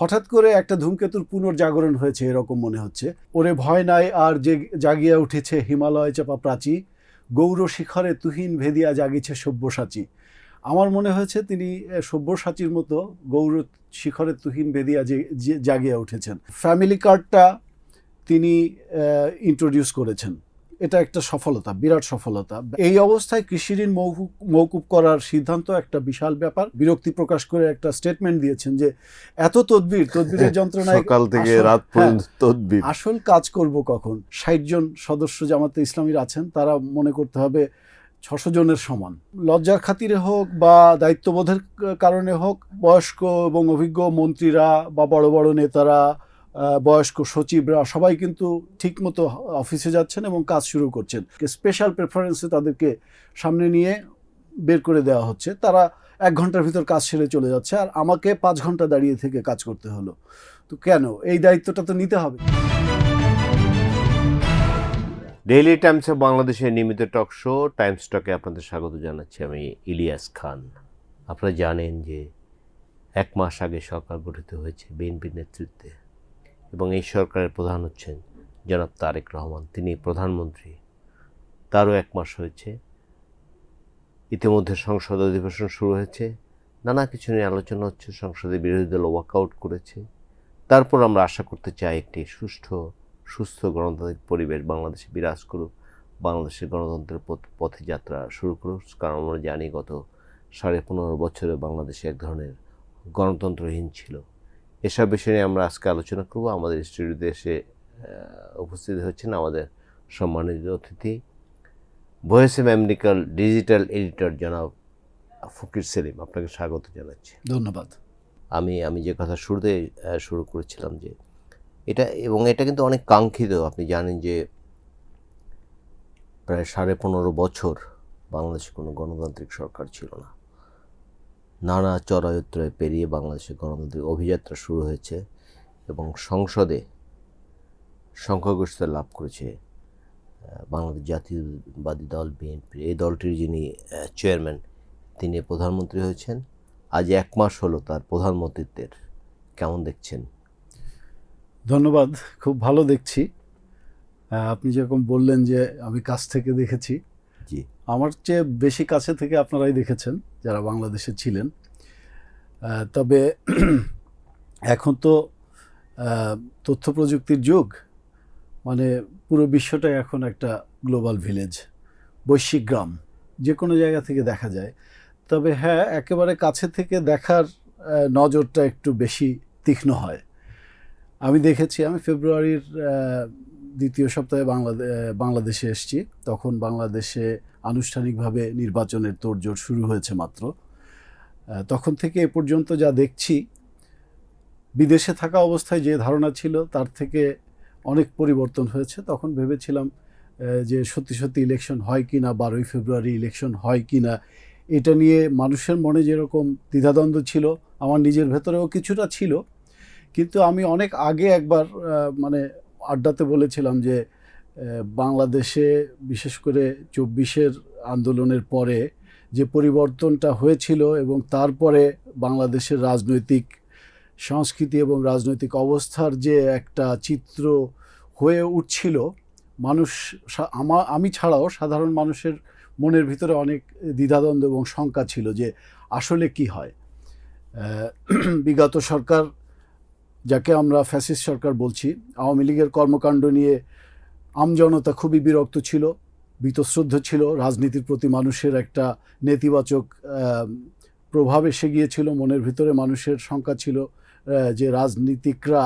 হঠাৎ করে একটা ধূমকেতুর পুনর্জাগরণ হয়েছে এরকম মনে হচ্ছে। ওরে ভয় নাই আর যে জাগিয়া উঠেছে হিমালয় চাপা প্রাচী, গৌর শিখরে তুহিন ভেদিয়া জাগিছে সব্যসাচী। আমার মনে হয়েছে তিনি সব্যসাচীর মতো গৌর শিখরে তুহিন ভেদিয়া জাগিয়া উঠেছেন। ফ্যামিলি কার্ডটা তিনি ইন্ট্রোডিউস করেছেন, এটা একটা সফলতা, বিরাট সফলতা। এই অবস্থায় কৃষি ঋণ মওকুফ করার সিদ্ধান্ত একটা বিশাল ব্যাপার। বিরক্তি প্রকাশ করে একটা স্টেটমেন্ট দিয়েছেন যে এত তদবিরের যন্ত্রণায় সকাল থেকে রাত পর্যন্ত তদবির, আসল কাজ করব কখন? ৬০ জন সদস্য জামাতে ইসলামীর আছেন, তারা মনে করতে হবে ৬০০ জনের সমান। লজ্জার খাতিরে হোক বা দায়িত্ববোধের কারণে হোক, বয়স্ক এবং অভিজ্ঞ মন্ত্রীরা বা বড় বড় নেতারা, বয়স্ক সচিবরা সবাই কিন্তু ঠিকমতো অফিসে যাচ্ছেন এবং কাজ শুরু করছেন। স্পেশাল প্রেফারেন্সে তাদেরকে সামনে নিয়ে বের করে দেওয়া হচ্ছে। তারা ১ ঘন্টার ভিতর কাজ সেরে চলে যাচ্ছে, আর আমাকে ৫ ঘন্টা দাঁড়িয়ে থেকে কাজ করতে হলো। তো কেন? এই দায়িত্বটা তো নিতে হবে। ডেইলি টাইমসে বাংলাদেশের নিয়মিত টক শো টাইমস টকে আপনাদের স্বাগত জানাচ্ছি। আমি ইলিয়াস খান। আপনারা জানেন যে ১ মাস আগে সরকার গঠিত হয়েছে বিএনপির নেতৃত্বে, এবং এই সরকারের প্রধান হচ্ছেন জনাব তারেক রহমান। তিনি প্রধানমন্ত্রী, তারও ১ মাস হয়েছে। ইতিমধ্যে সংসদ অধিবেশন শুরু হয়েছে, নানা কিছু নিয়ে আলোচনা হচ্ছে, সংসদে বিরোধী দল ওয়াকআউট করেছে। তারপর আমরা আশা করতে চাই একটি সুস্থ গণতান্ত্রিক পরিবেশ বাংলাদেশে বিরাজ করুক, বাংলাদেশের গণতন্ত্রের পথে যাত্রা শুরু করুক। কারণ আমরা জানি গত ১৫.৫ বছরে বাংলাদেশে এক ধরনের গণতন্ত্রহীন ছিল। এসব বিষয় নিয়ে আমরা আজকে আলোচনা করব। আমাদের স্টুডিওতে এসে উপস্থিত হচ্ছেন আমাদের সম্মানিত অতিথি, ভয়েস অফ আমেরিকার ডিজিটাল এডিটর জনাব ফকির সেলিম। আপনাকে স্বাগত জানাচ্ছি। ধন্যবাদ। আমি যে কথা শুরুতে শুরু করেছিলাম যে এটা কিন্তু অনেক কাঙ্ক্ষিত। আপনি জানেন যে প্রায় ১৫.৫ বছর বাংলাদেশে কোনো গণতান্ত্রিক সরকার ছিল না। নানা চড়াই-উতরাই পেরিয়ে বাংলাদেশের গণতান্ত্রিক অভিযাত্রা শুরু হয়েছে এবং সংসদে সংখ্যাগরিষ্ঠতা লাভ করেছে বাংলাদেশ জাতীয়তাবাদী দল বিএনপি। এই দলটির যিনি চেয়ারম্যান, তিনি প্রধানমন্ত্রী হয়েছেন। আজ ১ মাস হলো তার প্রধানমন্ত্রীত্বের। কেমন দেখছেন? ধন্যবাদ, খুব ভালো দেখছি। আপনি যেরকম বললেন যে আমি কাছ থেকে দেখেছি, জি, আমার চেয়ে বেশি কাছে থেকে আপনারাই দেখেছেন যারা বাংলাদেশে ছিলেন। তবে এখন তো তথ্য প্রযুক্তির যুগ, মানে পুরো বিশ্বটাই এখন একটা গ্লোবাল ভিলেজ, বৈশ্বিক গ্রাম, যে কোনো জায়গা থেকে দেখা যায়। তবে হ্যাঁ, একেবারে কাছে থেকে দেখার নজরটা একটু বেশি তীক্ষ্ণ হয়। আমি দেখেছি, আমি ফেব্রুয়ারির ২য় সপ্তাহে বাংলাদেশে এসেছি। তখন বাংলাদেশে আনুষ্ঠানিকভাবে নির্বাচনের তোড়জোড় শুরু হয়েছে মাত্র। তখন থেকে এ পর্যন্ত যা দেখছি, বিদেশে থাকা অবস্থায় যে ধারণা ছিল তার থেকে অনেক পরিবর্তন হয়েছে। তখন ভেবেছিলাম যে সত্যি সত্যি ইলেকশন হয় কি না, ১২ই ফেব্রুয়ারি ইলেকশন হয় কি না, এটা নিয়ে মানুষের মনে যেরকম দ্বিধাদ্বন্দ্ব ছিল, আমার নিজের ভেতরেও কিছুটা ছিল। কিন্তু আমি অনেক আগে একবার মানে আড্ডাতে বলেছিলাম যে বাংলাদেশে বিশেষ করে ২৪-এর আন্দোলনের পরে যে পরিবর্তনটা হয়েছিল এবং তারপরে বাংলাদেশের রাজনৈতিক সংস্কৃতি এবং রাজনৈতিক অবস্থার যে একটা চিত্র হয়ে উঠছিল, মানুষ, আমি ছাড়াও সাধারণ মানুষের মনের ভিতরে অনেক দ্বিধাদ্বন্দ্ব এবং শঙ্কা ছিল যে আসলে কি হয়। বিগত সরকার, যাকে আমরা ফ্যাসিস্ট সরকার বলছি, আওয়ামী লীগের কর্মকাণ্ড নিয়ে আমজনতা খুবই বিরক্ত ছিল, বীতশ্রদ্ধ ছিল। রাজনীতির প্রতি মানুষের একটা নেতিবাচক প্রভাব এসে গিয়েছিল। মনের ভিতরে মানুষের শঙ্কা ছিল যে রাজনীতিকরা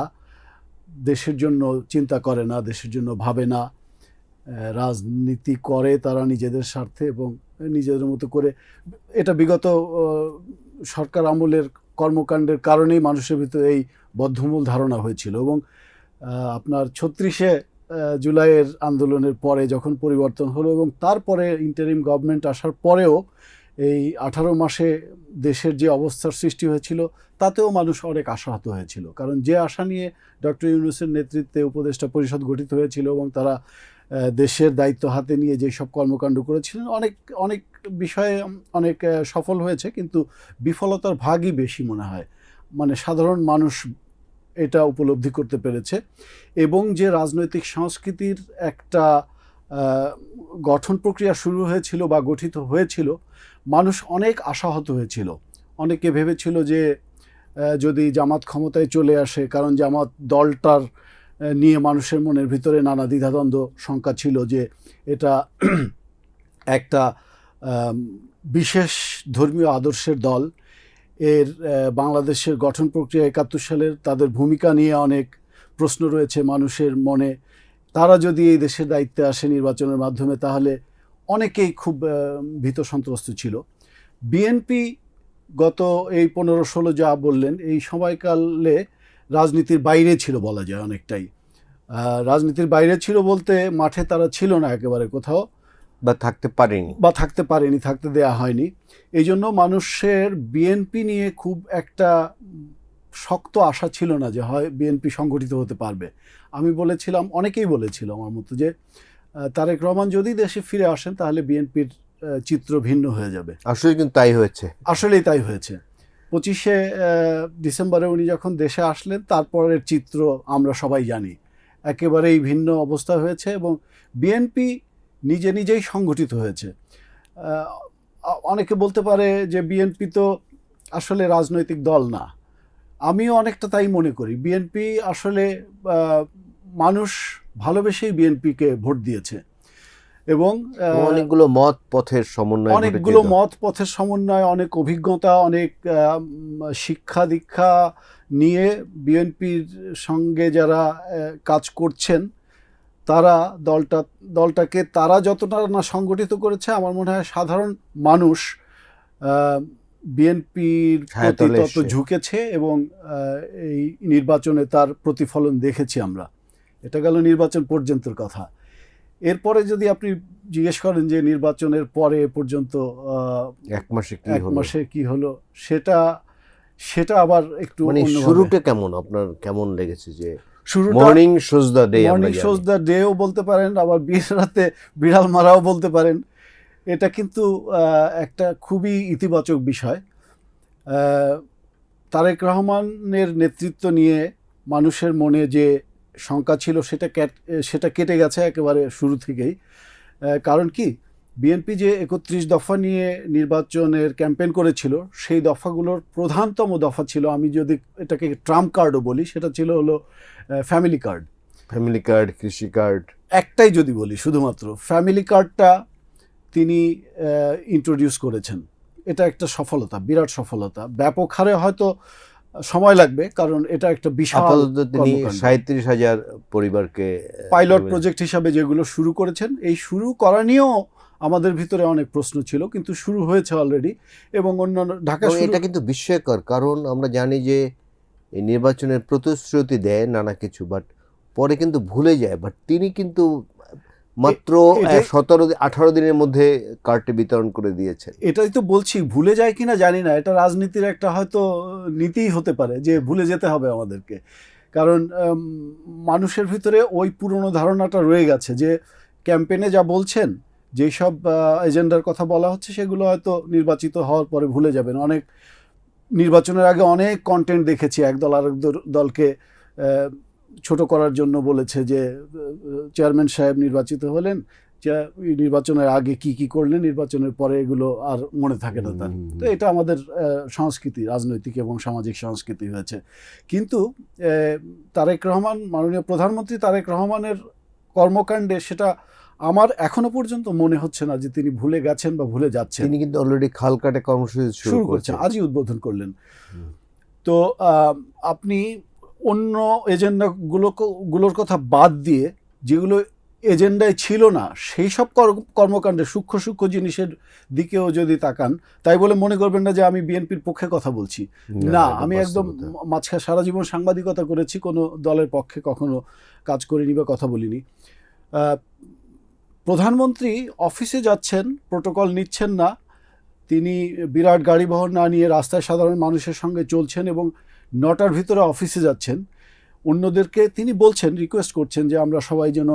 দেশের জন্য চিন্তা করে না, দেশের জন্য ভাবে না, রাজনীতি করে তারা নিজেদের স্বার্থে এবং নিজেদের মতো করে। এটা বিগত সরকার আমলের কর্মকাণ্ডের কারণেই মানুষের ভিতরে এই বদ্ধমূল ধারণা হয়েছিল। এবং আপনার ৩৬শে জুলাইয়ের আন্দোলনের পরে যখন পরিবর্তন হলো এবং তারপরে ইন্টারিম গভর্নমেন্ট আসার পরেও এই ১৮ মাসে দেশের যে অবস্থার সৃষ্টি হয়েছিল তাতেও মানুষ অনেক আশাহত হয়েছিল। কারণ যে আশা নিয়ে ডক্টর ইউনূসের নেতৃত্বে উপদেষ্টা পরিষদ গঠিত হয়েছিল এবং তারা দেশের দায়িত্ব হাতে নিয়ে যেসব কর্মকাণ্ড করেছিলেন, অনেক বিষয়ে অনেক সফল হয়েছে, কিন্তু বিফলতার ভাগই বেশি মনে হয়। মানে সাধারণ মানুষ এটা উপলব্ধি করতে পেরেছে এবং যে রাজনৈতিক সংস্কৃতির একটা গঠন প্রক্রিয়া শুরু হয়েছিল বা গঠিত হয়েছিল, মানুষ অনেক আশাহত হয়েছিল। অনেকে ভেবেছিল যে যদি জামাত ক্ষমতায় চলে আসে, কারণ জামাত দলটার নিয়ে মানুষের মনের ভিতরে নানা দ্বিধাদ্বন্দ্ব শঙ্কা ছিল যে এটা একটা বিশেষ ধর্মীয় আদর্শের দল, এর বাংলাদেশের গঠন প্রক্রিয়া ৭১ সালের তাদের ভূমিকা নিয়ে অনেক প্রশ্ন রয়েছে মানুষের মনে। তারা যদি এই দেশের দায়িত্বে আসে নির্বাচনের মাধ্যমে, তাহলে অনেকেই খুব ভীত সন্ত্রস্ত ছিল। বিএনপি গত এই ১৫-১৬ যা বললেন, এই সময়কালে রাজনীতির বাইরে ছিল বলা যায় অনেকটাই। রাজনীতির বাইরে ছিল বলতে মাঠে তারা ছিল না একেবারে কোথাও, বা থাকতে পারেনি, থাকতে দেয়া হয়নি। এই জন্য মানুষের বিএনপি নিয়ে খুব একটা শক্ত আশা ছিল না যে হয় বিএনপি সংগঠিত হতে পারবে। আমি বলেছিলাম, অনেকেই বলেছিল আমার মতো, যে তারেক রহমান যদি দেশে ফিরে আসেন তাহলে বিএনপির চিত্র ভিন্ন হয়ে যাবে। আসলে কিন্তু তাই হয়েছে, আসলেই তাই হয়েছে। 25শে ডিসেম্বরে উনি যখন দেশে আসলেন, তারপরের চিত্র আমরা সবাই জানি, একেবারেই ভিন্ন অবস্থা হয়েছে এবং বিএনপি নিজেই সংগঠিত হয়েছে। অনেকে বলতে পারে যে বিএনপি তো আসলে রাজনৈতিক দল না। আমিও অনেকটা তাই মনে করি। বিএনপি আসলে মানুষ ভালোবেসেই বিএনপিকে ভোট দিয়েছে এবং অনেকগুলো মত পথের সমন্বয়, অনেক অভিজ্ঞতা, অনেক শিক্ষা দীক্ষা নিয়ে বিএনপির সঙ্গে যারা কাজ করছেন, তারা দলটাকে তারা যতটা না সংগঠিত করেছে, আমার মনে হয় সাধারণ মানুষ বিএনপির প্রতি তত ঝুঁকেছে এবং এই নির্বাচনে তার প্রতিফলন দেখেছি আমরা। এটা গেল নির্বাচন পর্যন্তর কথা। এরপরে যদি আপনি জিজ্ঞেস করেন যে নির্বাচনের পরে পর্যন্ত এক মাসে কি হলো, সেটা আবার একটু শুরুটা আপনার কেমন লেগেছে? যে মর্নিং শোজ দ্য ডেও বলতে পারেন, আবার বিয়ের রাতে বিড়াল মারাও বলতে পারেন। এটা কিন্তু একটা খুবই ইতিবাচক বিষয়। তারেক রহমানের নেতৃত্ব নিয়ে মানুষের মনে যে শঙ্কা ছিল সেটা কেটে গেছে একেবারে শুরু থেকেই। কারণ কি, বিএনপি যে ৩১ দফা নিয়ে নির্বাচনের ক্যাম্পেইন করেছিল, সেই দফাগুলোর প্রধানতম দফা ছিল, আমি যদি এটাকে ট্রাম্প কার্ডও বলি, সেটা ছিল হলো ফ্যামিলি কার্ড, কৃষি কার্ড। একটাই যদি বলি, শুধুমাত্র ফ্যামিলি কার্ডটা তিনি ইন্ট্রোডিউস করেছেন। এটা একটা সফলতা, বিরাট সফলতা। ব্যাপক হারে হয়তো সময় লাগবে, কারণ এটা একটা বিশাল ৩৭,০০০ পরিবারকে পাইলট প্রজেক্ট হিসাবে যেগুলো শুরু করেছেন, এই শুরু করা নিয়েও আমাদের ভিতরে অনেক প্রশ্ন ছিল, কিন্তু শুরু হয়েছে অলরেডি। এবং অন্যান্য ঢাকা, এটা কিন্তু বিস্ময়কর, কারণ আমরা জানি যে এই নির্বাচনের প্রতিশ্রুতি দেয় নানা কিছু, বাট পরে কিন্তু ভুলে যায়। বাট তিনি কিন্তু মাত্র 17-18 দিনের মধ্যে কার্ডটি বিতরণ করে দিয়েছেন। এটাই তো বলছি, ভুলে যায় কিনা জানি না। এটা রাজনীতির একটা হয়তো নীতিই হতে পারে যে ভুলে যেতে হবে আমাদেরকে, কারণ মানুষের ভিতরে ওই পুরনো ধারণাটা রয়ে গেছে যে ক্যাম্পেইনে যা বলছেন, যেই সব এজেন্ডার কথা বলা হচ্ছে, সেগুলো হয়তো নির্বাচিত হওয়ার পরে ভুলে যাবেন। অনেক নির্বাচনের আগে অনেক কন্টেন্ট দেখেছি, একদল আরেক দলকে ছোট করার জন্য বলেছে যে চেয়ারম্যান সাহেব নির্বাচিত হলেন, নির্বাচনের আগে কি করলেন, নির্বাচনের পরে এগুলো আর মনে থাকে না তার। তো এটা আমাদের সংস্কৃতি, রাজনৈতিক এবং সামাজিক সংস্কৃতি হয়েছে। কিন্তু তারেক রহমান, মাননীয় প্রধানমন্ত্রী তারেক রহমানের কর্মকাণ্ডে সেটা আমার এখনো পর্যন্ত মনে হচ্ছে না যে তিনি ভুলে গেছেন বা ভুলে যাচ্ছেন। তিনি কিন্তু অলরেডি খালকাটে কর্মসূচি শুরু করছেন, আজই উদ্বোধন করলেন। তো আপনি অন্য এজেন্ডাগুলোর কথা বাদ দিয়ে, যেগুলো এজেন্ডায় ছিল না, সেই সব কর্মকাণ্ডে সূক্ষ্ম জিনিসের দিকেও যদি তাকান, তাই বলে মনে করবেন না যে আমি বিএনপির পক্ষে কথা বলছি। না, আমি একদম মাঝখানে সারা জীবন সাংবাদিকতা করেছি, কোনো দলের পক্ষে কখনো কাজ করিনি বা কথা বলিনি। প্রধানমন্ত্রী অফিসে যাচ্ছেন, প্রোটোকল নিচ্ছেন না, তিনি বিরাট গাড়ি বহর না নিয়ে রাস্তায় সাধারণ মানুষের সঙ্গে চলছেন এবং 9টার ভিতরে অফিসে যাচ্ছেন। অন্যদেরকে তিনি বলছেন, রিকোয়েস্ট করছেন যে আমরা সবাই যেন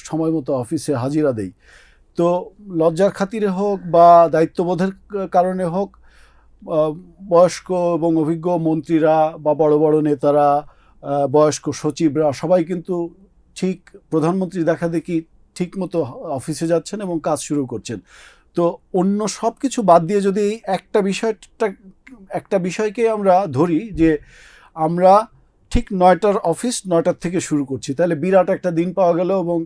সময় মতো অফিসে হাজিরা দেই। তো লজ্জার খাতিরে হোক বা দায়িত্ববোধের কারণে হোক, বয়স্ক এবং অভিজ্ঞ মন্ত্রীরা বা বড় বড় নেতারা বয়স্ক সচিবরা সবাই কিন্তু ঠিক প্রধানমন্ত্রী দেখা দেখি ঠিক মতো অফিসে যাচ্ছেন এবং কাজ শুরু করছেন। তো অন্য সব কিছু বাদ দিয়ে যদি এই একটা বিষয়কে আমরা ধরি যে আমরা ঠিক 9টার অফিস 9টার থেকে শুরু করছি, তাহলে বিরাট একটা দিন পাওয়া গেল এবং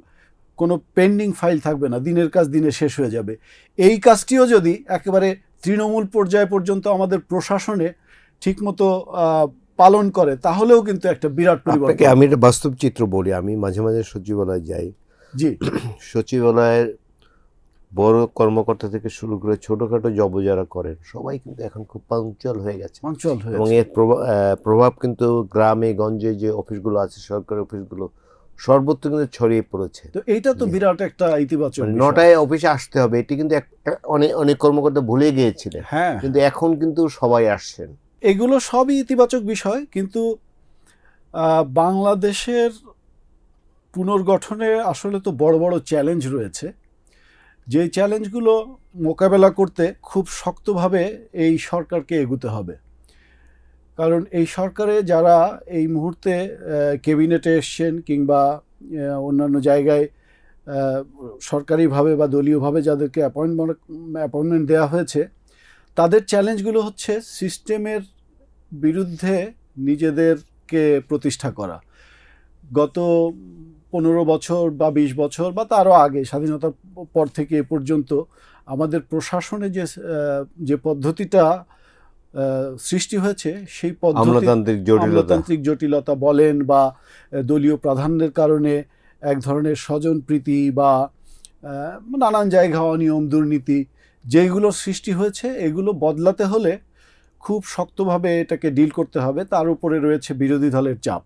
কোনো পেন্ডিং ফাইল থাকবে না, দিনের কাজ দিনে শেষ হয়ে যাবে। এই কাজটিও যদি একেবারে তৃণমূল পর্যায় পর্যন্ত আমাদের প্রশাসনে ঠিকমতো পালন করে তাহলেও কিন্তু একটা বিরাট পরিবর্তন। আমি একটা বাস্তব চিত্র বলি, আমি মাঝে মাঝে সচিবালয় যাই। জি, সচিবালয়ের বড় কর্মকর্তা থেকে শুরু করে ছোটখাটো জব যারা করেন সবাই কিন্তু এখন খুব পাঞ্চুয়াল হয়ে গেছে, এবং এর প্রভাব কিন্তু গ্রামে গঞ্জে যে অফিসগুলো আছে, সরকারি অফিসগুলো সর্বত্র কিন্তু ছড়িয়ে পড়েছে। তো এইটা তো বিরাট একটা ইতিবাচক বিষয়। 9টায় অফিসে আসতে হবে, এটি কিন্তু অনেক অনেক কর্মকর্তা ভুলে গিয়েছিলেন, হ্যাঁ, কিন্তু এখন কিন্তু সবাই আসছেন। এগুলো সবই ইতিবাচক বিষয়, কিন্তু বাংলাদেশের পুনর্গঠনে আসলে তো বড় বড় চ্যালেঞ্জ রয়েছে। যেই চ্যালেঞ্জগুলো মোকাবেলা করতে খুব শক্তভাবে এই সরকারকে এগুতে হবে। কারণ এই সরকারে যারা এই মুহূর্তে ক্যাবিনেটে এসছেন কিংবা অন্যান্য জায়গায় সরকারিভাবে বা দলীয়ভাবে যাদেরকে অ্যাপয়েন্টমেন্ট দেওয়া হয়েছে, তাদের চ্যালেঞ্জগুলো হচ্ছে সিস্টেমের বিরুদ্ধে নিজেদেরকে প্রতিষ্ঠা করা। গত 15 বছর বা 20 বছর বা তারও আগে, স্বাধীনতার পর থেকে এ পর্যন্ত আমাদের প্রশাসনে যে পদ্ধতিটা সৃষ্টি হয়েছে, সেই পদ্ধতি আমলাতান্ত্রিক জটিলতা বলেন বা দলীয় প্রাধান্যের কারণে এক ধরনের স্বজনপ্রীতি বা নানান জায়গা অনিয়ম দুর্নীতি যেগুলো সৃষ্টি হয়েছে, এগুলো বদলাতে হলে খুব শক্তভাবে এটাকে ডিল করতে হবে। তার উপরে রয়েছে বিরোধী দলের চাপ।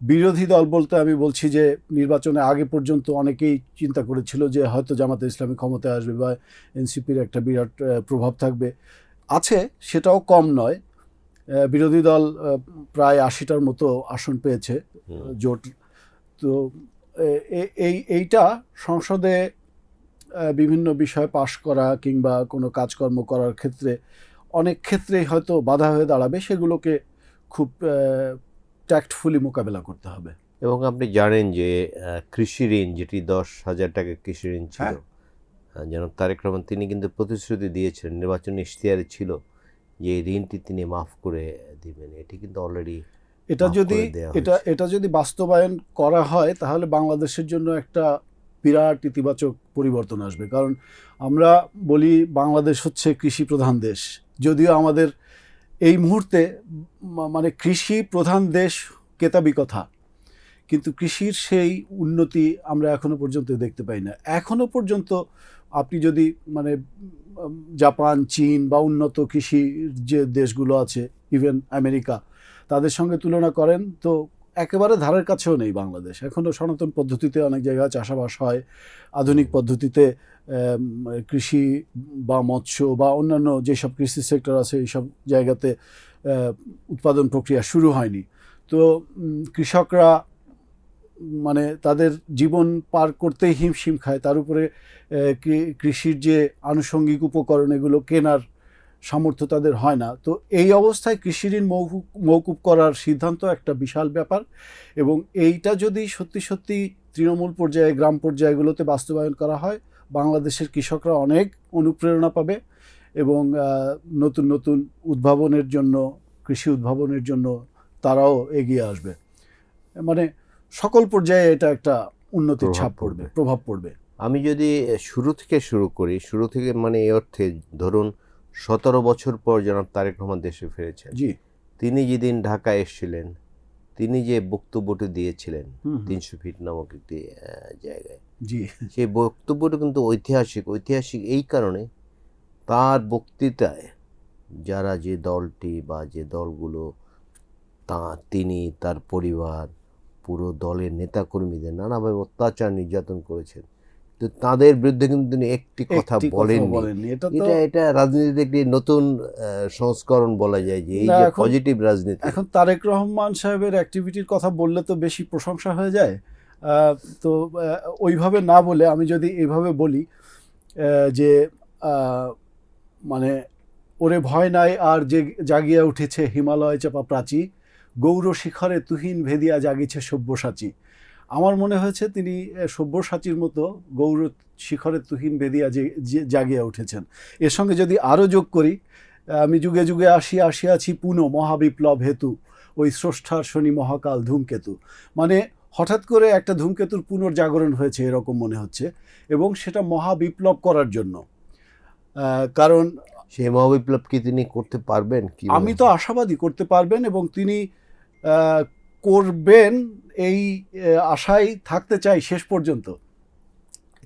বিরোধী দল বলতে আমি বলছি যে নির্বাচনে আগে পর্যন্ত অনেকেই চিন্তা করেছিল যে হয়তো জামাতে ইসলামী ক্ষমতায় আসবে বা এনসিপির একটা বিরাট প্রভাব থাকবে, আছে, সেটাও কম নয়। বিরোধী দল প্রায় 80টার মতো আসন পেয়েছে জোট। তো এইটা সংসদে বিভিন্ন বিষয় পাশ করা কিংবা কোনো কাজকর্ম করার ক্ষেত্রে অনেক ক্ষেত্রেই হয়তো বাধা হয়ে দাঁড়াবে, সেগুলোকে খুব ট্যাক্টফুলি মোকাবেলা করতে হবে। এবং আপনি জানেন যে কৃষি ঋণ, যেটি 10,000 টাকা কৃষি ঋণ ছিল, জনাব তারেক রহমান তিনি কিন্তু প্রতিশ্রুতি দিয়েছিলেন, নির্বাচনী ইশতেহারে ছিল যে এই ঋণটি তিনি মাফ করে দিবেন। এটি কিন্তু অলরেডি এটা যদি বাস্তবায়ন করা হয় তাহলে বাংলাদেশের জন্য একটা বিরাট ইতিবাচক পরিবর্তন আসবে। কারণ আমরা বলি বাংলাদেশ হচ্ছে কৃষি প্রধান দেশ, যদিও আমাদের এই মুহূর্তে মানে কৃষি প্রধান দেশ কেতাবি কথা, কিন্তু কৃষির সেই উন্নতি আমরা এখনো পর্যন্ত দেখতে পাই না। এখনো পর্যন্ত আপনি যদি মানে জাপান, চীন বা উন্নত কৃষি যে দেশগুলো আছে, ইভেন আমেরিকা, তাদের সঙ্গে তুলনা করেন তো একেবারে ধারের কাছেও নেই বাংলাদেশ। এখনও সনাতন পদ্ধতিতে অনেক জায়গায় চাষাবাস হয়, আধুনিক পদ্ধতিতে কৃষি বা মৎস্য বা অন্যান্য যেসব কৃষি সেক্টর আছে এইসব জায়গাতে উৎপাদন প্রক্রিয়া শুরু হয়নি। তো কৃষকরা মানে তাদের জীবন পার করতেই হিমশিম খায়, তার উপরে কৃষির যে আনুষঙ্গিক উপকরণ এগুলো কেনার সামর্থ্য তাদের হয় না। তো এই অবস্থায় কৃষি ঋণ মওকুফ করার সিদ্ধান্ত একটা বিশাল ব্যাপার, এবং এইটা যদি সত্যি সত্যি তৃণমূল পর্যায়ে গ্রাম পর্যায়গুলোতে বাস্তবায়ন করা হয়, বাংলাদেশের কৃষকরা অনেক অনুপ্রেরণা পাবে এবং নতুন নতুন উদ্ভাবনের জন্য, কৃষি উদ্ভাবনের জন্য তারাও এগিয়ে আসবে। মানে সকল পর্যায়ে এটা একটা উন্নতির ছাপ পড়বে, প্রভাব পড়বে। আমি যদি শুরু থেকে মানে এই অর্থে ধরুন 17 বছর পর জনাব তারেক রহমান দেশে ফিরেছেন। জি, তিনি যেদিন ঢাকায় এসেছিলেন, তিনি যে বক্তব্যটি দিয়েছিলেন 300 ফিট নামক একটি জায়গায়, জি, সেই বক্তব্যটা কিন্তু ঐতিহাসিক এই কারণে, তার বক্তৃতায় যারা যে দলটি বা যে দলগুলো তিনি তার পরিবার পুরো দলের নেতাকর্মীদের নানাভাবে অত্যাচার নির্যাতন করেছেন, তো তাদের বিরুদ্ধে কিন্তু তিনি একটি কথা বলেননি। এটা রাজনীতিতে একটি নতুন সংস্করণ বলা যায়, যে এই যে পজিটিভ রাজনীতি। এখন তারেক রহমান সাহেবের অ্যাক্টিভিটির কথা বললে তো বেশি প্রশংসা হয়ে যায়, তো ওইভাবে না বলে আমি যদি এইভাবে বলি যে মানে ওরে ভয় নাই আর যে জাগিয়া উঠেছে হিমালয় চাপা প্রাচী, গৌর শিখরে তুহিন ভেদিয়া জাগিছে সব্যসাচী। আমার মনে হয়েছে তিনি সব্যসাচীর মতো গৌর শিখরে তুহিন ভেদিয়া জাগিয়া উঠেছেন। এর সঙ্গে যদি আরও যোগ করি, আমি যুগে যুগে আসিয়াছি পুনঃ মহাবিপ্লব হেতু, ওই স্রষ্টার শনি মহাকাল ধূমকেতু। মানে হঠাৎ করে একটা ধূমকেতুর পুনর্জাগরণ হয়েছে এরকম মনে হচ্ছে, এবং সেটা মহাবিপ্লব করার জন্য। কারণ সেই মহাবিপ্লব কি তিনি করতে পারবেন? কি আমি তো আশাবাদী করতে পারবেন, এবং তিনি করবেন এই আশায় থাকতে চাই শেষ পর্যন্ত।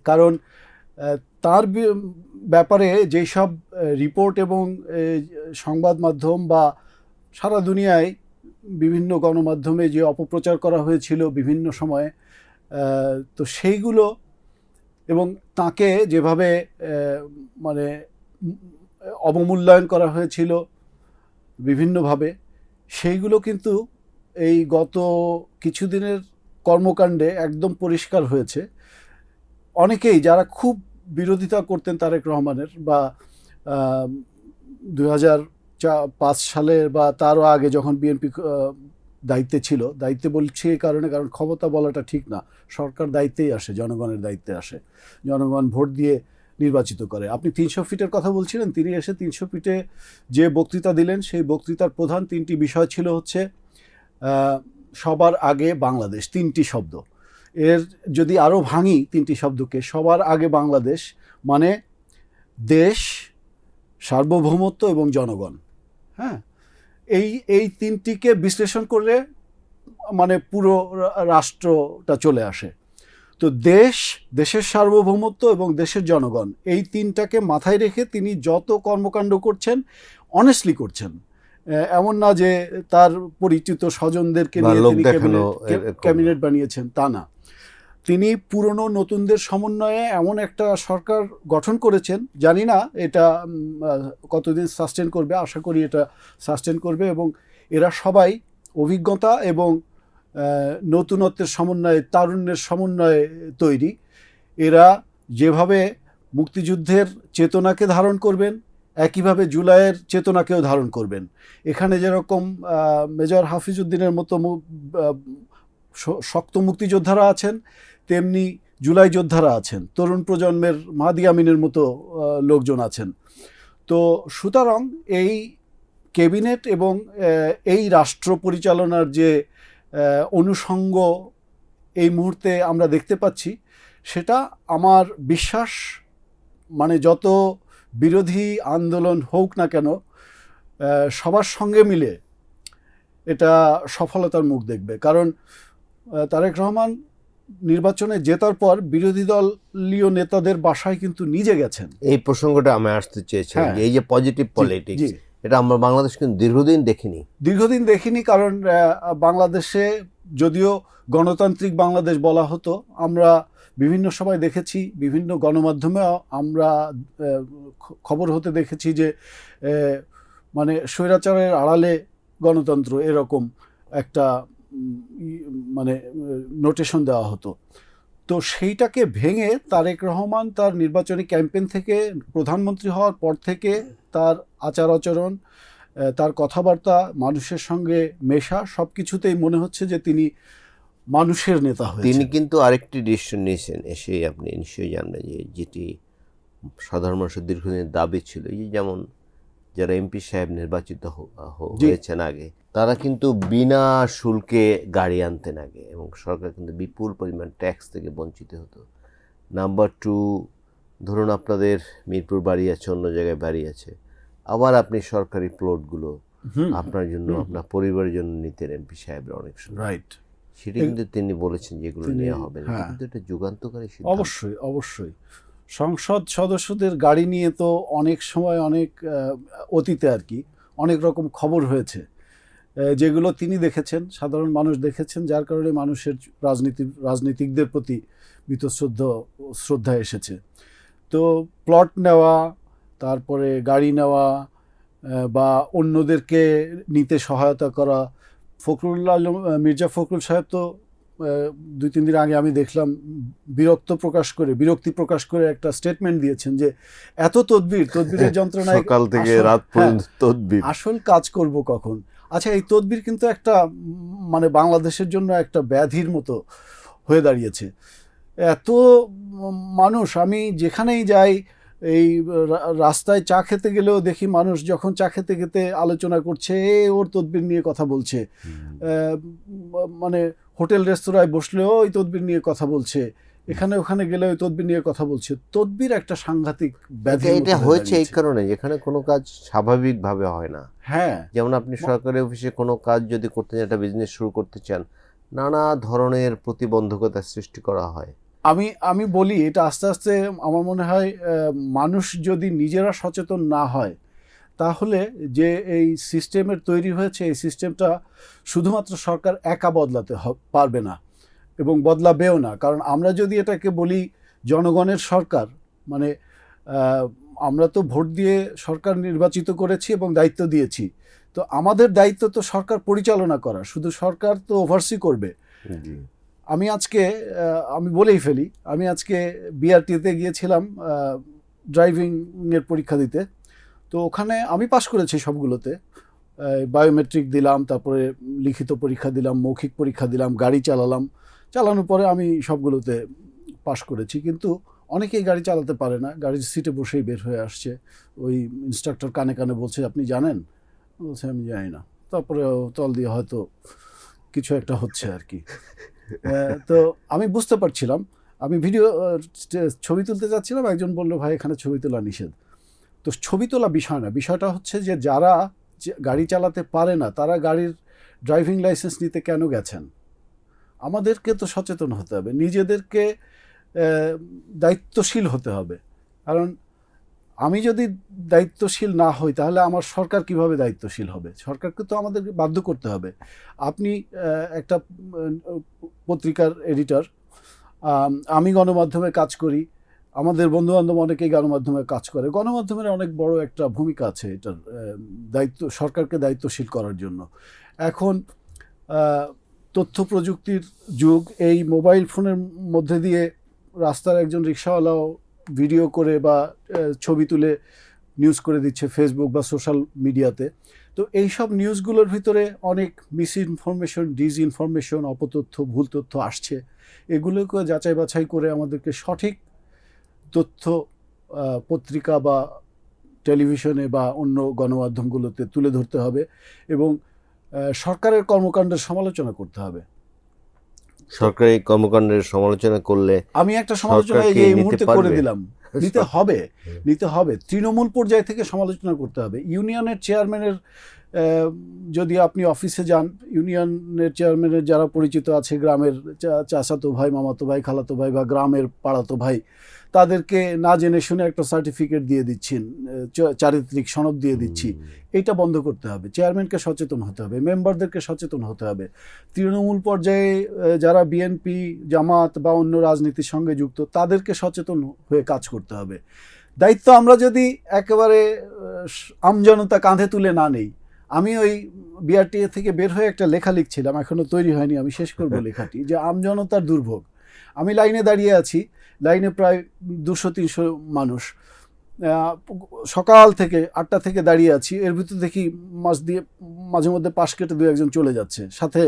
কারণ তার ব্যাপারে যেই সব রিপোর্ট এবং সংবাদ মাধ্যম বা সারা দুনিয়ায় বিভিন্ন গণমাধ্যমে যে অপপ্রচার করা হয়েছিল বিভিন্ন সময়ে, তো সেইগুলো, এবং তাকে যেভাবে মানে অবমূল্যায়ন করা হয়েছিল বিভিন্নভাবে, সেইগুলো কিন্তু এই গত কিছুদিনের কর্মকাণ্ডে একদম পরিষ্কার হয়েছে। অনেকেই যারা খুব বিরোধিতা করতেন তারেক রহমানের, বা 2005 সালে বা তারও আগে যখন বিএনপি দায়িত্বে ছিল, দায়িত্বে বলছি এই কারণ ক্ষমতা বলাটা ঠিক না, সরকার দায়িত্বেই আসে, জনগণের দায়িত্বে আসে, জনগণ ভোট দিয়ে নির্বাচিত করে। আপনি 300 ফিটের কথা বলছিলেন, তিনি এসে 300 ফিটে যে বক্তৃতা দিলেন, সেই বক্তৃতার প্রধান 3টি বিষয় ছিল হচ্ছে সবার আগে বাংলাদেশ, 3টি শব্দ। এর যদি আরও ভাঙি 3টি শব্দকে, সবার আগে বাংলাদেশ মানে দেশ, সার্বভৌমত্ব এবং জনগণ। হ্যাঁ, এই 3টিকে বিশ্লেষণ করলে মানে পুরো রাষ্ট্রটা চলে আসে। তো দেশের সার্বভৌমত্ব এবং দেশের জনগণ, এই 3টাকে মাথায় রেখে তিনি যত কর্মকাণ্ড করছেন অনেস্টলি করছেন। এমন না যে তার পরিচিত স্বজনদেরকে নিয়ে তিনি ক্যাবিনেট বানিয়েছেন, তা না। তিনি পুরনো নতুনদের সমন্বয়ে এমন একটা সরকার গঠন করেছেন, জানি না এটা কতদিন সাস্টেন করবে, আশা করি এটা সাস্টেন করবে, এবং এরা সবাই অভিজ্ঞতা এবং নতুনত্বের সমন্বয়ে, তারুণ্যের সমন্বয়ে তৈরি। এরা যেভাবে মুক্তিযুদ্ধের চেতনাকে ধারণ করবেন, একইভাবে জুলাইয়ের চেতনাকেও ধারণ করবেন। এখানে যেরকম মেজর হাফিজউদ্দিনের মতো শক্ত মুক্তিযোদ্ধারা আছেন, তেমনি জুলাই যোদ্ধারা আছেন, তরুণ প্রজন্মের মাহদি আমিনের মতো লোকজন আছেন। তো সুতরাং এই ক্যাবিনেট এবং এই রাষ্ট্র পরিচালনার যে অনুষঙ্গ এই মুহূর্তে আমরা দেখতে পাচ্ছি, সেটা আমার বিশ্বাস মানে যত বিরোধী আন্দোলন হোক না কেন, সবার সঙ্গে মিলে এটা সফলতার মুখ দেখবে। কারণ তারেক রহমান নির্বাচনে জেতার পর বিরোধী দলীয় নেতাদের বাসায় কিন্তু নিজে গেছেন। এই প্রসঙ্গটা আমি আসতে চেয়েছিলাম, এই যে পজিটিভ পলিটিক্স, এটা আমরা বাংলাদেশ কিন্তু দীর্ঘদিন দেখিনি। কারণ বাংলাদেশে যদিও গণতান্ত্রিক বাংলাদেশ বলা হতো, আমরা বিভিন্ন সময় দেখেছি, বিভিন্ন গণমাধ্যমে আমরা খবর হতে দেখেছি যে মানে স্বৈরাচারের আড়ালে গণতন্ত্র, এরকম একটা মানে নোটেশন দেওয়া হতো। তো সেইটাকে ভেঙে তারেক রহমান তার নির্বাচনী ক্যাম্পেইন থেকে, প্রধানমন্ত্রী হওয়ার পর থেকে তার আচার আচরণ, তার কথাবার্তা, মানুষের সঙ্গে মেশা, সব কিছুতেই মনে হচ্ছে যে তিনি মানুষের নেতা হয়েছেন। তিনি কিন্তু আরেকটি ডিসিশন নিয়েছেন, এসে আপনি নিশ্চয়ই জানবেন, যেটি সাধারণ মানুষের দীর্ঘদিনের দাবি ছিল। এই যেমন যারা এমপি সাহেব নির্বাচিত হয়েছেন আগে, তারা কিন্তু বিনা শুল্কে গাড়ি আনতেন আগে, এবং সরকার কিন্তু বিপুল পরিমাণ ট্যাক্স থেকে বঞ্চিত হতো। নাম্বার 2, ধরুন আপনাদের মিরপুর বাড়ি আছে, অন্য জায়গায় বাড়ি আছে, আবার আপনি সরকারি প্লটগুলো আপনার জন্য, আপনার পরিবারের জন্য নিতেন এমপি সাহেবরা অনেক সময়। রাইট, সেটা কিন্তু তিনি বলেছেন যেগুলো নেওয়া হবে না, কিন্তু এটা যুগান্তকারী সিদ্ধান্ত। অবশ্যই সংসদ সদস্যদের গাড়ি নিয়ে তো অনেক সময়, অনেক অতীতে আর কি, অনেক রকম খবর হয়েছে, যেগুলো তিনি দেখেছেন, সাধারণ মানুষ দেখেছেন, যার কারণে মানুষের রাজনীতিকদের প্রতি শ্রদ্ধা এসেছে। তো প্লট নেওয়া, তারপরে গাড়ি নেওয়া, বা অন্যদেরকে নিতে সহায়তা করা। মির্জা ফখরুল সাহেব তো 2-3 দিন আগে আমি দেখলাম বিরক্তি প্রকাশ করে একটা স্টেটমেন্ট দিয়েছেন যে এত তদবিরের যন্ত্রণায় সকাল থেকে রাত পর্যন্ত তদবির, আসল কাজ করব কখন। আচ্ছা, এই তদবির কিন্তু একটা মানে বাংলাদেশের জন্য একটা ব্যাধির মতো হয়ে দাঁড়িয়েছে। এত মানুষ, আমি যেখানেই যাই, এই রাস্তায় চা খেতে গেলেও দেখি মানুষ যখন চা খেতে খেতে আলোচনা করছে, ওর তদবির নিয়ে কথা বলছে। মানে হোটেল রেস্তোরাঁয় বসলেও ওই তদবির নিয়ে কথা বলছে, এখানে ওখানে গেলে ওই তদবির নিয়ে কথা বলছে। তদবির একটা সাংঘাতিক ব্যাধি। এটা হয়েছে এই কারণে যেখানে কোনো কাজ স্বাভাবিকভাবে হয় না। হ্যাঁ, যেমন আপনি সরকারি অফিসে কোনো কাজ যদি করতে চান, একটা বিজনেস শুরু করতে চান, নানা ধরনের প্রতিবন্ধকতা সৃষ্টি করা হয়। আমি বলি, এটা আস্তে আস্তে আমার মনে হয় মানুষ যদি নিজেরা সচেতন না হয়, তাহলে যে এই সিস্টেমের তৈরি হয়েছে, এই সিস্টেমটা শুধুমাত্র সরকার একা বদলাতে পারবে না এবং বদলাবেও না। কারণ আমরা যদি এটাকে বলি জনগণের সরকার, মানে আমরা তো ভোট দিয়ে সরকার নির্বাচিত করেছি এবং দায়িত্ব দিয়েছি, তো আমাদের দায়িত্ব তো সরকার পরিচালনা করা, শুধু সরকার তো ওভারসি করবে। আমি বলেই ফেলি, আমি আজকে বিআরটিতে গিয়েছিলাম ড্রাইভিংয়ের পরীক্ষা দিতে। তো ওখানে আমি পাশ করেছি সবগুলোতে, বায়োমেট্রিক দিলাম, তারপরে লিখিত পরীক্ষা দিলাম, মৌখিক পরীক্ষা দিলাম, গাড়ি চালানোর পরে আমি সবগুলোতে পাশ করেছি। কিন্তু অনেকেই গাড়ি চালাতে পারে না, গাড়ির সিটে বসেই বের হয়ে আসছে। ওই ইনস্ট্রাক্টর কানে কানে বলছে, আপনি জানেন? বলছে আমি জানি না। তারপরে তল দিয়ে হয়তো কিছু একটা হচ্ছে আর কি। তো আমি বুঝতে পারছিলাম, আমি ছবি তুলতে যাচ্ছিলাম, একজন বললো ভাই এখানে ছবি তোলা নিষেধ। তো ছবি তোলা বিষয় না, বিষয়টা হচ্ছে যে যারা গাড়ি চালাতে পারে না তারা গাড়ির ড্রাইভিং লাইসেন্স নিতে কেন গেছেন। আমাদেরকে তো সচেতন হতে হবে, নিজেদেরকে দায়িত্বশীল হতে হবে। কারণ আমি যদি দায়িত্বশীল না হই, তাহলে আমার সরকার কিভাবে দায়িত্বশীল হবে? সরকারকে তো আমাদের বাধ্য করতে হবে। আপনি একটা পত্রিকার এডিটর, আমি গণমাধ্যমে কাজ করি, আমাদের বন্ধুবান্ধব অনেকেই গণমাধ্যমে কাজ করে। গণমাধ্যমের অনেক বড় একটা ভূমিকা আছে এটার দায়িত্ব, সরকারকে দায়িত্বশীল করার জন্য। এখন তথ্য প্রযুক্তির যুগ, এই মোবাইল ফোনের মধ্যে দিয়ে রাস্তার একজন রিক্সাওয়ালাও ভিডিও করে বা ছবি তুলে নিউজ করে দিচ্ছে ফেসবুক বা সোশ্যাল মিডিয়াতে। তো এইসব নিউজগুলোর ভিতরে অনেক মিসইনফরমেশন, ডিসইনফরমেশন, অপতথ্য, ভুল তথ্য আসছে। এগুলোকে যাচাই বাছাই করে আমাদেরকে সঠিক তথ্য পত্রিকা বা টেলিভিশনে বা অন্য গণমাধ্যমগুলোতে তুলে ধরতে হবে এবং সরকারের কর্মকাণ্ডের সমালোচনা করতে হবে। সরকারি কর্মকাণ্ডের সমালোচনা করলে আমি একটা সমালোচনা এই মুহূর্তে করে দিলাম, নিতে হবে। তৃণমূল পর্যায় থেকে সমালোচনা করতে হবে। ইউনিয়নের চেয়ারম্যানের, যদি আপনি অফিসে যান, ইউনিয়নের চেয়ারম্যানের যারা পরিচিত আছে, গ্রামের চাচাতো ভাই, মামাতো ভাই, খালাতো ভাই বা গ্রামের পাড়াতো ভাই, তাদেরকে না জেনে শুনে একটা সার্টিফিকেট দিয়ে দিচ্ছেন, চারিত্রিক সনদ দিয়ে দিচ্ছি। এইটা বন্ধ করতে হবে। চেয়ারম্যানকে সচেতন হতে হবে, মেম্বারদেরকে সচেতন হতে হবে। তৃণমূল পর্যায়ে যারা বিএনপি, জামাত বা অন্য রাজনীতির সঙ্গে যুক্ত, তাদেরকে সচেতন হয়ে কাজ করতে হবে। দায়িত্ব আমরা যদি একেবারে আমজনতা কাঁধে তুলে না নেই। আমি ওই বিআরটিএ থেকে বের হয়ে একটা লেখা লিখছিলাম, এখনো তৈরি হয়নি, আমি শেষ করব লেখাটি, যে আমজনতার দুর্ভোগ। আমি লাইনে দাঁড়িয়ে আছি, লাইনে প্রায় 200-300 মানুষ, সকাল থেকে 8টা থেকে দাঁড়িয়ে আছি। এর ভিতর দেখি মাঝে মধ্যে পাশ কেটে 2-1 চলে যাচ্ছে, সাথে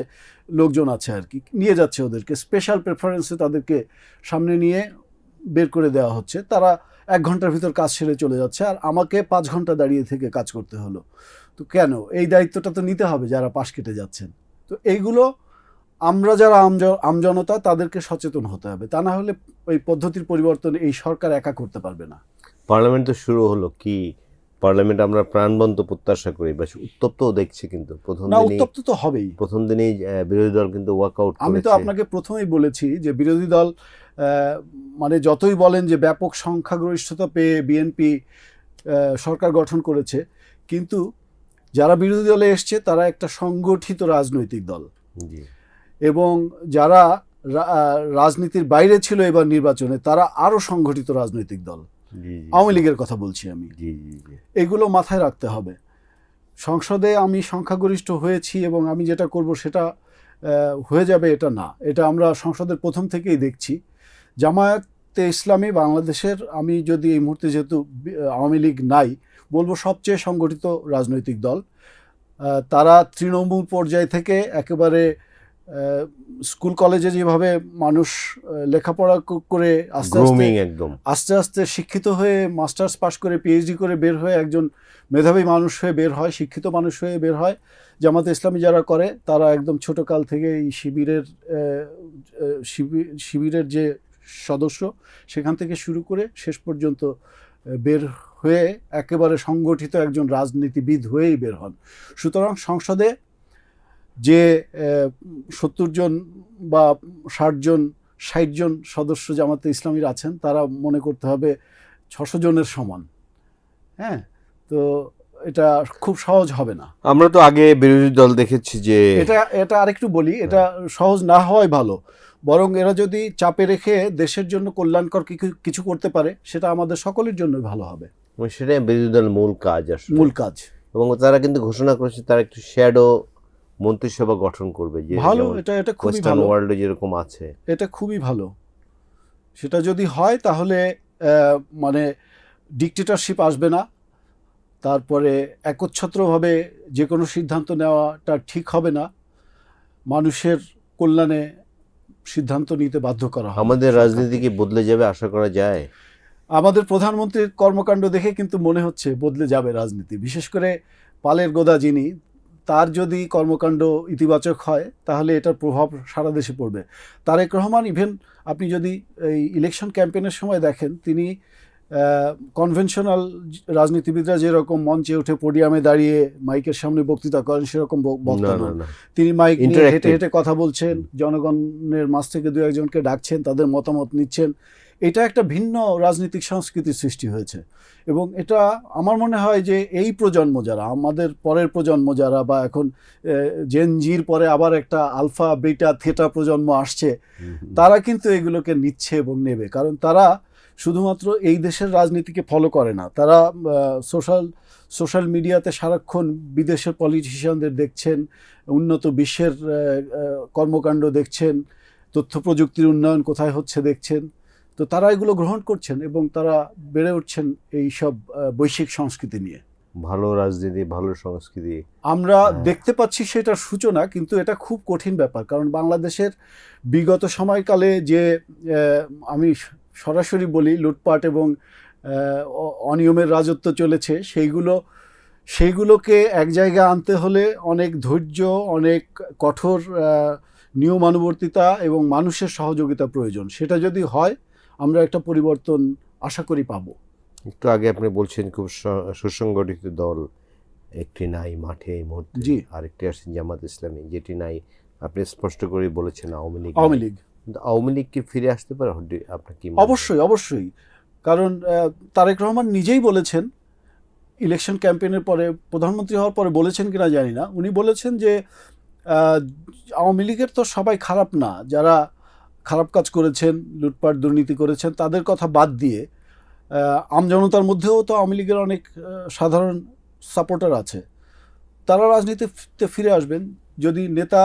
লোকজন আছে আর কি, নিয়ে যাচ্ছে ওদেরকে স্পেশাল প্রেফারেন্সে, তাদেরকে সামনে নিয়ে বের করে দেওয়া হচ্ছে। তারা 1 ঘন্টার ভিতর কাজ সেরে চলে যাচ্ছে, আর আমাকে 5 ঘন্টা দাঁড়িয়ে থেকে কাজ করতে হলো। তো কেন? এই দায়িত্বটা তো নিতে হবে যারা পাশ কেটে যাচ্ছেন। তো এইগুলো আমরা যারা আমজনতা, তাদেরকে সচেতন হতে হবে। তা না হলে ওই পদ্ধতির পরিবর্তন এই সরকার একা করতে পারবে না। পার্লামেন্ট তো শুরু হলো, কি পার্লামেন্ট আমরা প্রাণবন্ত প্রত্যাশা করি, বা উত্তপ্তও দেখছি, কিন্তু উত্তপ্ত তো হবেই। প্রথম দিনেই বিরোধী দল কিন্তু ওয়াকআউট করেছে। আমি তো আপনাকে প্রথমেই বলেছি যে বিরোধী দল মানে যতই বলেন যে ব্যাপক সংখ্যাগরিষ্ঠতা পেয়ে বিএনপি সরকার গঠন করেছে, কিন্তু যারা বিরোধী দলে এসছে তারা একটা সংগঠিত রাজনৈতিক দল, এবং যারা রাজনীতির বাইরে ছিল এবার নির্বাচনে, তারা আরো সংগঠিত রাজনৈতিক দল। আওয়ামী লীগের কথা বলছি আমি। এগুলো মাথায় রাখতে হবে। সংসদে আমি সংখ্যাগরিষ্ঠ হয়েছি এবং আমি যেটা করব সেটা হয়ে যাবে, এটা না। এটা আমরা সংসদের প্রথম থেকেই দেখছি। জামায়াতে ইসলামী বাংলাদেশের, আমি যদি এই মুহূর্তে, যেহেতু আওয়ামী লীগ নাই, বলবো সবচেয়ে সংগঠিত রাজনৈতিক দল। তারা তৃণমূল পর্যায় থেকে একেবারে স্কুল কলেজে যেভাবে মানুষ লেখাপড়া করে আস্তে আস্তে একদম আস্তে আস্তে শিক্ষিত হয়ে মাস্টার্স পাশ করে পিএইচডি করে বের হয়ে একজন মেধাবী মানুষ হয়ে বের হয়, শিক্ষিত মানুষ হয়ে বের হয়, জামাতে ইসলামী যারা করে তারা একদম ছোটকাল থেকে এই শিবিরের যে সদস্য সেখান থেকে শুরু করে শেষ পর্যন্ত বের হয়ে একেবারে সংগঠিত একজন রাজনীতিবিদ হয়েই বের হন। সুতরাং সংসদে যে 70 জন বা 60 জন 60 জন সদস্য জামাতে ইসলামীর আছেন তারা মনে করতে হবে 600 জনের সমান। হ্যাঁ, তো এটা খুব সহজ হবে না। আমরা তো আগে বিরোধী দল দেখেছি যে এটা আরেকটু বলি, এটা সহজ না হওয়াই ভালো, বরং এরা যদি চাপে রেখে দেশের জন্য কল্যাণকর কিছু করতে পারে সেটা আমাদের সকলের জন্য ভালো হবে। সেটাই বিরোধী দল মূল কাজ আসলে, মূল কাজ। এবং তারা কিন্তু ঘোষণা করেছে তারা একটু শ্যাডো মন্ত্রিসভা গঠন করবে, যে ভালো, এটা খুবই ভালো, ওয়ার্ল্ডে যেরকম আছে এটা খুবই ভালো। সেটা যদি হয় তাহলে মানে ডিক্টেটরশিপ আসবে না, তারপরে একচ্ছত্রভাবে যে কোনো সিদ্ধান্ত নেওয়াটা ঠিক হবে না, মানুষের কল্যাণে সিদ্ধান্ত নিতে বাধ্য করা হবে। আমাদের রাজনীতি কি বদলে যাবে আশা করা যায়? আমাদের প্রধানমন্ত্রীর কর্মকাণ্ড দেখে কিন্তু মনে হচ্ছে বদলে যাবে রাজনীতি, বিশেষ করে পালের গোদা যিনি, তার যদি কর্মকাণ্ড ইতিবাচক হয় তাহলে এটার প্রভাব সারা দেশে পড়বে। তারেক রহমান ইভেন আপনি যদি এই ইলেকশন ক্যাম্পেইনের সময় দেখেন, তিনি কনভেনশনাল রাজনীতিবিদরা যেরকম মঞ্চে উঠে পোডিয়ামে দাঁড়িয়ে মাইকের সামনে বক্তৃতা করেন সেরকম বক্তা নন। তিনি মাইক নিয়ে হেঁটে হেঁটে কথা বলছেন, জনগণের মাঝ থেকে দু একজনকে ডাকছেন, তাদের মতামত নিচ্ছেন। এটা একটা ভিন্ন রাজনৈতিক সংস্কৃতির সৃষ্টি হয়েছে, এবং এটা আমার মনে হয় যে এই প্রজন্ম যারা, আমাদের পরের প্রজন্ম যারা, বা এখন জেন জির পরে আবার একটা আলফা বেটা থেটা প্রজন্ম আসছে, তারা কিন্তু এগুলোকে নিচ্ছে এবং নেবে। কারণ তারা শুধুমাত্র এই দেশের রাজনীতিকে ফলো করে না, তারা সোশ্যাল মিডিয়াতে সারাক্ষণ বিদেশের পলিটিশিয়ানদের দেখছেন, উন্নত বিশ্বের কর্মকাণ্ড দেখছেন, তথ্য প্রযুক্তির উন্নয়ন কোথায় হচ্ছে দেখছেন। তো তারা এগুলো গ্রহণ করছেন এবং তারা বেড়ে উঠছেন এই সব বৈশ্বিক সংস্কৃতি নিয়ে। ভালো রাজনীতি, ভালো সংস্কৃতি আমরা দেখতে পাচ্ছি সেটার সূচনা, কিন্তু এটা খুব কঠিন ব্যাপার। কারণ বাংলাদেশের বিগত সময়কালে যে আমি সরাসরি বলি লুটপাট এবং অনিয়মের রাজত্ব চলেছে, সেইগুলোকে এক জায়গায় আনতে হলে অনেক ধৈর্য, অনেক কঠোর নিয়মানুবর্তিতা এবং মানুষের সহযোগিতা প্রয়োজন। সেটা যদি হয় আমরা একটা পরিবর্তন আশা করি পাবো। একটু আগে আপনি বলছেন খুব সুসংগঠিত দল একটি নাই মাঠে এই মুহূর্তে, জি, আরেকটি আসছে জামাত ইসলামী, যেটি নাই আপনি স্পষ্ট করে বলেছেন আওয়ামী লীগ। আওয়ামী লীগ কি ফিরে আসতে পারে আপনার কি? অবশ্যই, কারণ তারেক রহমান নিজেই বলেছেন ইলেকশন ক্যাম্পেইনের পরে, প্রধানমন্ত্রী হওয়ার পরে বলেছেন কিনা জানি না, উনি বলেছেন যে আওয়ামী লীগের তো সবাই খারাপ না, যারা খারাপ কাজ করেছেন, লুটপাট দুর্নীতি করেছেন, তাদের কথা বাদ দিয়ে আমজনতার মধ্যেও তো আওয়ামী লীগের অনেক সাধারণ সাপোর্টার আছে, তারা রাজনীতিতে ফিরে আসবেন। যদি নেতা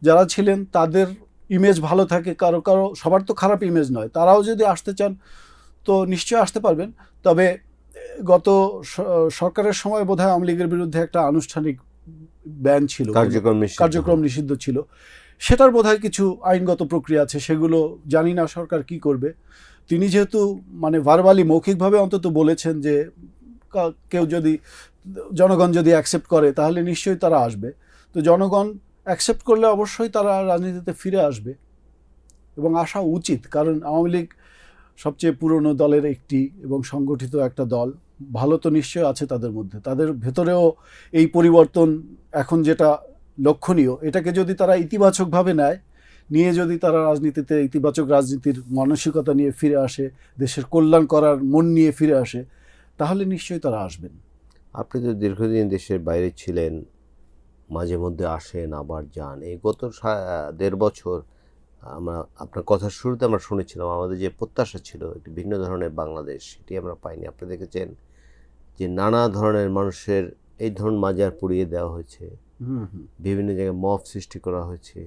যারা ছিলেন তাদের ইমেজ ভালো থাকে, কারো সবার তো খারাপ ইমেজ নয়, তারাও যদি আসতে চান তো নিশ্চয়ই আসতে পারবেন। তবে গত সরকারের সময় বোধহয় আওয়ামী লীগের বিরুদ্ধে একটা আনুষ্ঠানিক ব্যান ছিল, কার্যক্রম নিষিদ্ধ ছিল, সেটার বোধহয় কিছু আইনগত প্রক্রিয়া আছে, সেগুলো জানি না সরকার কি করবে। তিনি যেহেতু মানে ভার্বালি মৌখিকভাবে অন্তত বলেছেন যে জনগণ যদি অ্যাকসেপ্ট করে তাহলে নিশ্চয়ই তারা আসবে। তো জনগণ অ্যাকসেপ্ট করলে অবশ্যই তারা রাজনীতিতে ফিরে আসবে এবং আসা উচিত, কারণ আওয়ামী লীগ সবচেয়ে পুরনো দলের একটি এবং সংগঠিত একটা দল, ভালো তো নিশ্চয় আছে তাদের মধ্যে, তাদের ভেতরেও এই পরিবর্তন এখন যেটা লক্ষণীয়, এটাকে যদি তারা ইতিবাচকভাবে নিয়ে যদি তারা রাজনীতিতে ইতিবাচক রাজনীতির মানসিকতা নিয়ে ফিরে আসে, দেশের কল্যাণ করার মন নিয়ে ফিরে আসে, তাহলে নিশ্চয়ই তারা আসবেন। আপনি তো দীর্ঘদিন দেশের বাইরে ছিলেন, মাঝে মধ্যে আসেন আবার যান, এই গত 1.5 বছর আপনার কথার শুরুতে আমরা শুনেছিলাম আমাদের যে প্রত্যাশা ছিল একটি ভিন্ন ধরনের বাংলাদেশ, সেটি আমরা পাইনি। আপনি দেখেছেন যে নানা ধরনের মানুষের এই ধরনের মাজার পুড়িয়ে দেওয়া হয়েছে, বিভিন্ন জায়গায় মব সৃষ্টি করা হয়েছে।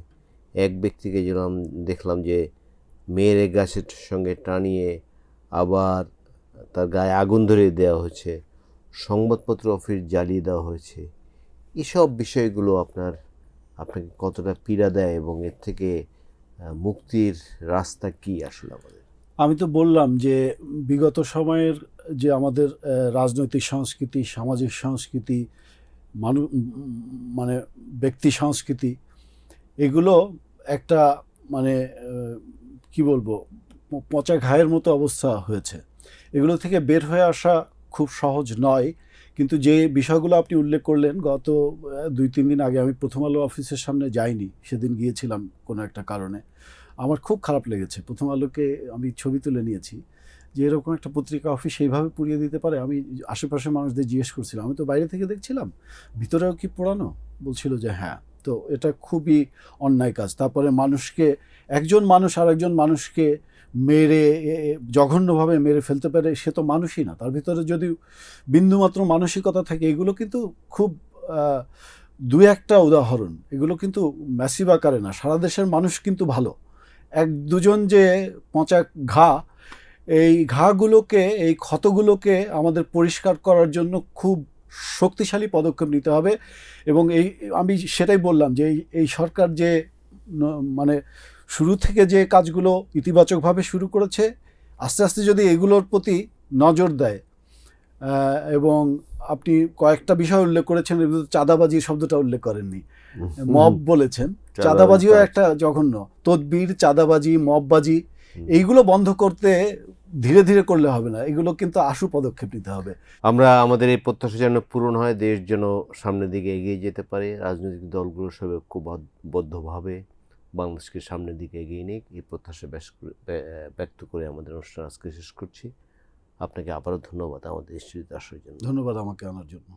এক ব্যক্তিকে যেরকম দেখলাম যে মেয়ের গাছের সঙ্গে টানিয়ে আবার তার গায়ে আগুন ধরিয়ে দেওয়া হয়েছে, সংবাদপত্র অফিস জ্বালিয়ে দেওয়া হয়েছে। এসব বিষয়গুলো আপনাকে কতটা পীড়া দেয় এবং এর থেকে মুক্তির রাস্তা কি আসলে আমাদের? আমি তো বললাম যে বিগত সময়ের যে আমাদের রাজনৈতিক সংস্কৃতি, সামাজিক সংস্কৃতি, মানে ব্যক্তি সংস্কৃতি, এগুলো একটা মানে কি বলবো, পচা ঘায়ের মতো অবস্থা হয়েছে। এগুলো থেকে বের হয়ে আসা খুব সহজ নয়। কিন্তু যে বিষয়গুলো আপনি উল্লেখ করলেন, গত 2-3 দিন আগে আমি প্রথম আলো অফিসের সামনে যাইনি, সেদিন গিয়েছিলাম কোনো একটা কারণে। আমার খুব খারাপ লেগেছে। প্রথম আলোকে আমি ছবি তুলে নিয়েছি যে এরকম একটা পত্রিকা অফিস এইভাবে পুড়িয়ে দিতে পারে। আমি আশেপাশের মানুষদের জিজ্ঞেস করছিলাম, আমি তো বাইরে থেকে দেখছিলাম, ভিতরেও কি পোড়ানো? বলছিল যে হ্যাঁ। তো এটা খুবই অন্যায় কাজ। তারপরে মানুষকে, একজন মানুষ আর একজন মানুষকে মেরে জঘন্যভাবে মেরে ফেলতে পারে, সে তো মানুষই না। তার ভিতরে যদি বিন্দুমাত্র মানসিকতা থাকে, এগুলো কিন্তু খুব দু একটা উদাহরণ, এগুলো কিন্তু ম্যাসিভ আকারে না। সারা দেশের মানুষ কিন্তু ভালো। এক দুজন যে পচা ঘা, এই ঘাগুলোকে, এই ক্ষতগুলোকে আমাদের পরিষ্কার করার জন্য খুব শক্তিশালী পদক্ষেপ নিতে হবে। এবং আমি সেটাই বললাম যে এই সরকার যে মানে শুরু থেকে যে কাজগুলো ইতিবাচকভাবে শুরু করেছে, আস্তে আস্তে যদি এগুলোর প্রতি নজর দেয়, এবং আপনি কয়েকটা বিষয় উল্লেখ করেছেন, চাঁদাবাজি শব্দটা উল্লেখ করেননি, মব বলেছেন। চাঁদাবাজিও একটা জঘন্য। তদবির, চাঁদাবাজি, মববাজি, এইগুলো বন্ধ করতে ধীরে ধীরে করলে হবে না, এগুলো কিন্তু আশু পদক্ষেপ নিতে হবে। আমরা আমাদের এই প্রত্যাশা যেন পূরণ হয়, দেশ যেন সামনের দিকে এগিয়ে যেতে পারে, রাজনৈতিক দলগুলো সব ঐক্যবদ্ধভাবে বাংলাদেশকে সামনের দিকে এগিয়ে নিক, এই প্রত্যাশা ব্যক্ত করে আমাদের অনুষ্ঠান আজকে শেষ করছি। আপনাকে আবারও ধন্যবাদ আমাদের স্টুডিওতে আসার জন্য। ধন্যবাদ আমাকে আনার জন্য।